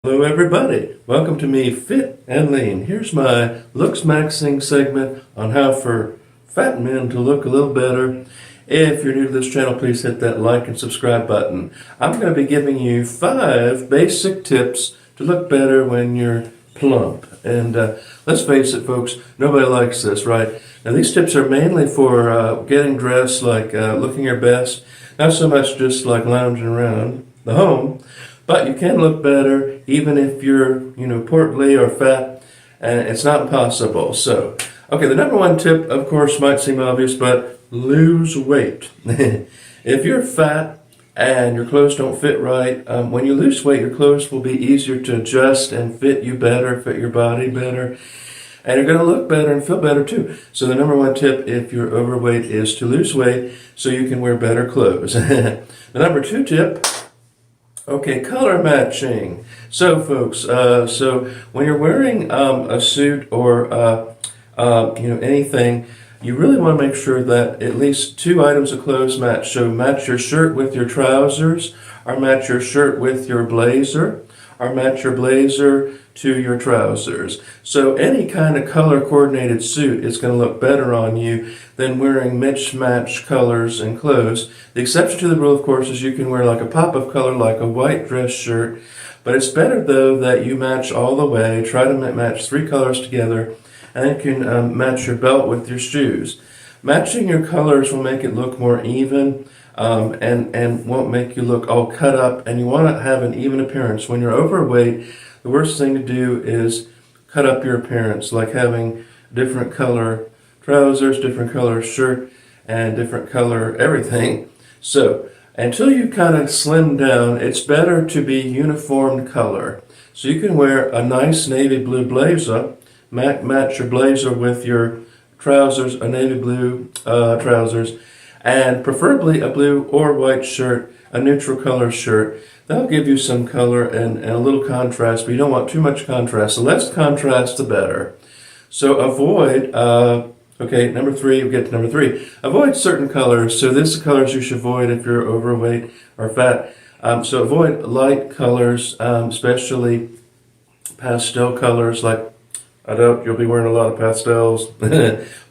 Hello everybody, welcome to me Fit and Lean. Here's my looks maxing segment on how for fat men to look a little better. If you're new to this channel, please hit that like and subscribe button. I'm going to be giving you 5 basic tips to look better when you're plump. And let's face it folks, nobody likes this, right? Now these tips are mainly for getting dressed, like looking your best, not so much just like lounging around the home. But you can look better even if you're, portly or fat, and it's not impossible. So, okay, the number one tip, of course, might seem obvious, but lose weight. If you're fat and your clothes don't fit right, when you lose weight, your clothes will be easier to adjust and fit you better, fit your body better, and you're going to look better and feel better too. So the number one tip if you're overweight is to lose weight so you can wear better clothes. The number two tip, okay, color matching. So folks, so when you're wearing a suit or anything, you really want to make sure that at least 2 items of clothes match. So match your shirt with your trousers, or match your shirt with your blazer, or match your blazer to your trousers. So any kind of color coordinated suit is going to look better on you than wearing mismatched colors and clothes. The exception to the rule, of course, is you can wear like a pop of color, like a white dress shirt. But it's better, though, that you match all the way. Try to match 3 colors together, and then you can match your belt with your shoes. Matching your colors will make it look more even, and won't make you look all cut up, and you want to have an even appearance. When you're overweight, the worst thing to do is cut up your appearance, like having different color trousers, different color shirt, and different color everything. So until you kind of slim down, it's better to be uniform color. So you can wear a nice navy blue blazer, match your blazer with your trousers, a navy blue trousers, and preferably a blue or white shirt, a neutral color shirt. That'll give you some color and a little contrast, but you don't want too much contrast. The less contrast, the better. So avoid, number 3, we get to number 3. Avoid certain colors. So this is the colors you should avoid if you're overweight or fat. So avoid light colors, especially pastel colors. Like, I doubt you'll be wearing a lot of pastels.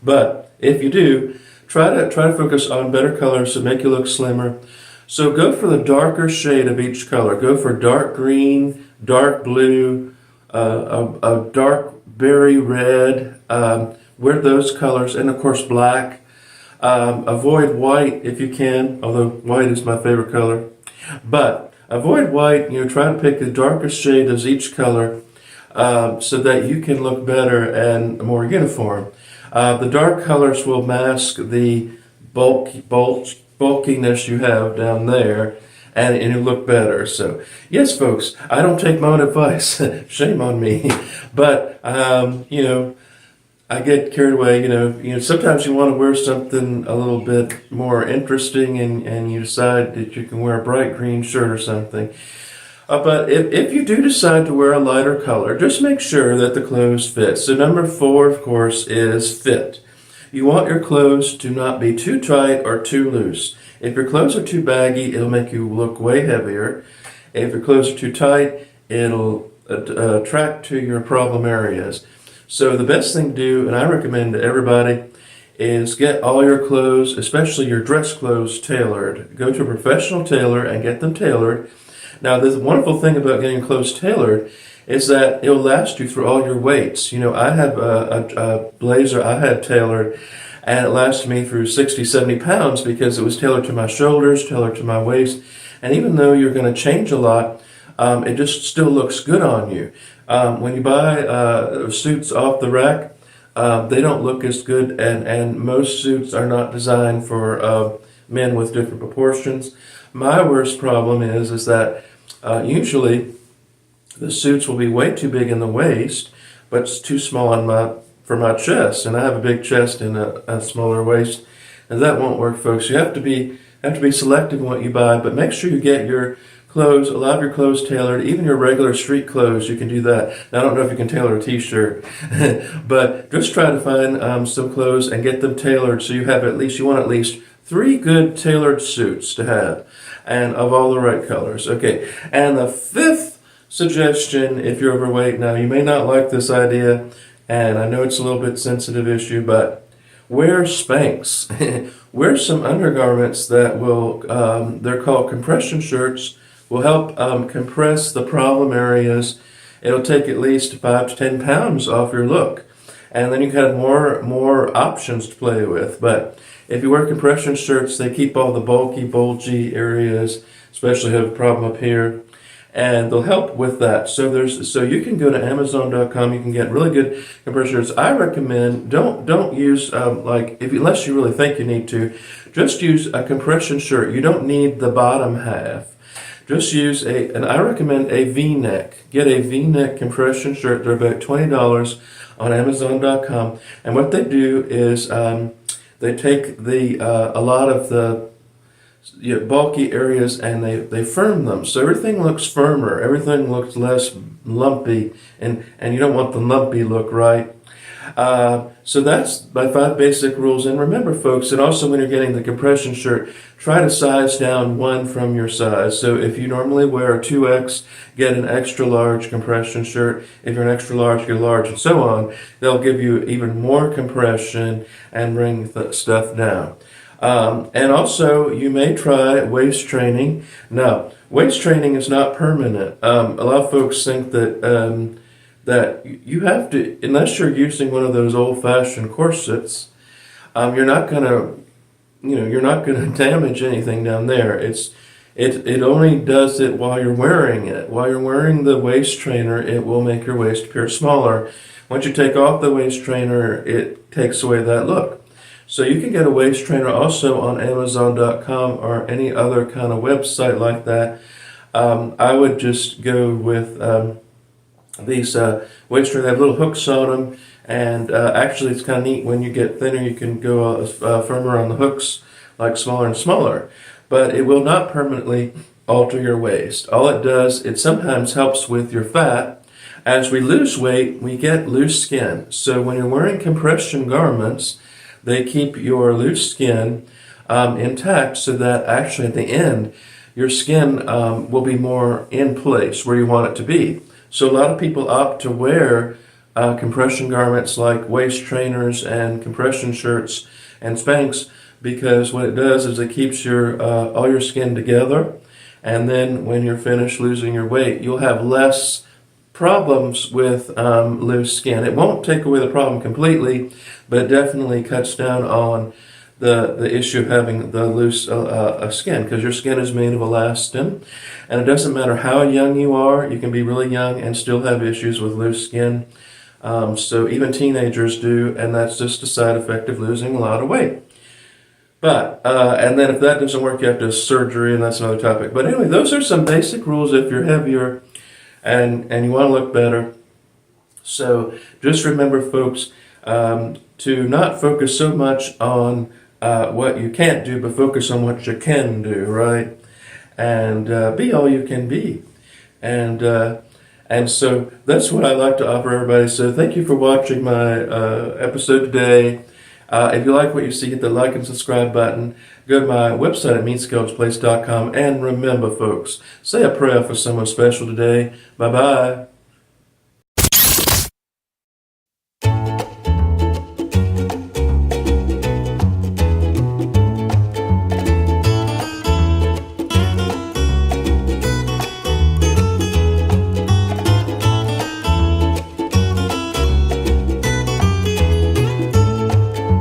But if you do, try to focus on better colors to make you look slimmer. So go for the darker shade of each color. Go for dark green, dark blue, a dark berry red. Wear those colors, and of course black. Avoid white if you can, although white is my favorite color. But avoid white. Try to pick the darkest shade of each color, so that you can look better and more uniform. The dark colors will mask the bulkiness you have down there, and you look better. So yes folks, I don't take my own advice. Shame on me. But I get carried away. Sometimes you want to wear something a little bit more interesting, and you decide that you can wear a bright green shirt or something. But if you do decide to wear a lighter color, just make sure that the clothes fit. So number 4, of course, is fit. You want your clothes to not be too tight or too loose. If your clothes are too baggy, it'll make you look way heavier. If your clothes are too tight, it'll attract to your problem areas. So the best thing to do, and I recommend to everybody, is get all your clothes, especially your dress clothes, tailored. Go to a professional tailor and get them tailored. Now, the wonderful thing about getting clothes tailored is that it'll last you through all your weights. I have a blazer I had tailored, and it lasted me through 60, 70 pounds because it was tailored to my shoulders, tailored to my waist. And even though you're going to change a lot, it just still looks good on you. When you buy suits off the rack, they don't look as good, and most suits are not designed for men with different proportions. My worst problem is that usually the suits will be way too big in the waist, but it's too small for my chest, and I have a big chest and a smaller waist, and that won't work, folks. You have to be selective in what you buy, but make sure you get your clothes, a lot of your clothes tailored, even your regular street clothes, you can do that. Now, I don't know if you can tailor a t-shirt, but just try to find some clothes and get them tailored so you want at least 3 good tailored suits to have, and of all the right colors. Okay, and the 5th suggestion if you're overweight. Now, you may not like this idea, and I know it's a little bit sensitive issue, but wear Spanx. Wear some undergarments that will, they're called compression shirts, will help compress the problem areas. It'll take at least 5 to 10 pounds off your look. And then you have more options to play with. But if you wear compression shirts, they keep all the bulky, bulgy areas, especially if you have a problem up here, and they'll help with that. So you can go to Amazon.com. You can get really good compression shirts. I recommend don't use unless you really think you need to, just use a compression shirt. You don't need the bottom half. Just use and I recommend a V-neck. Get a V-neck compression shirt. They're about $20 on Amazon.com. And what they do is they take a lot of the bulky areas and they firm them. So everything looks firmer. Everything looks less lumpy. And you don't want the lumpy look, right? So that's my 5 basic rules. And remember, folks, and also when you're getting the compression shirt, try to size down 1 from your size. So if you normally wear a 2X, get an extra large compression shirt. If you're an extra large, get a large, and so on. They'll give you even more compression and bring the stuff down. And also, you may try waist training. Now, waist training is not permanent. A lot of folks think that you have to, unless you're using one of those old-fashioned corsets, you're not gonna damage anything down there. It only does it while you're wearing it. While you're wearing the waist trainer, it will make your waist appear smaller. Once you take off the waist trainer, it takes away that look. So you can get a waist trainer also on Amazon.com or any other kind of website like that. I would just go with these waist trainers. They have little hooks on them, and actually it's kind of neat. When you get thinner, you can go firmer on the hooks, like smaller and smaller. But it will not permanently alter your waist. All it does, it sometimes helps with your fat. As we lose weight, we get loose skin. So when you're wearing compression garments, they keep your loose skin intact, so that actually at the end, your skin will be more in place where you want it to be. So a lot of people opt to wear compression garments like waist trainers and compression shirts and Spanx, because what it does is it keeps all your skin together, and then when you're finished losing your weight, you'll have less problems with loose skin. It won't take away the problem completely, but it definitely cuts down on the issue of having the loose skin, because your skin is made of elastin, and it doesn't matter how young you are. You can be really young and still have issues with loose skin. So even teenagers do, and that's just a side effect of losing a lot of weight. But, and then if that doesn't work, you have to have surgery, and that's another topic. But anyway, those are some basic rules if you're heavier and you want to look better. So just remember, folks, to not focus so much on what you can't do, but focus on what you can do, right? And be all you can be. And so that's what I like to offer everybody. So thank you for watching my episode today. If you like what you see, hit the like and subscribe button. Go to my website at meanskeletonsplace.com. And remember, folks, say a prayer for someone special today. Bye-bye.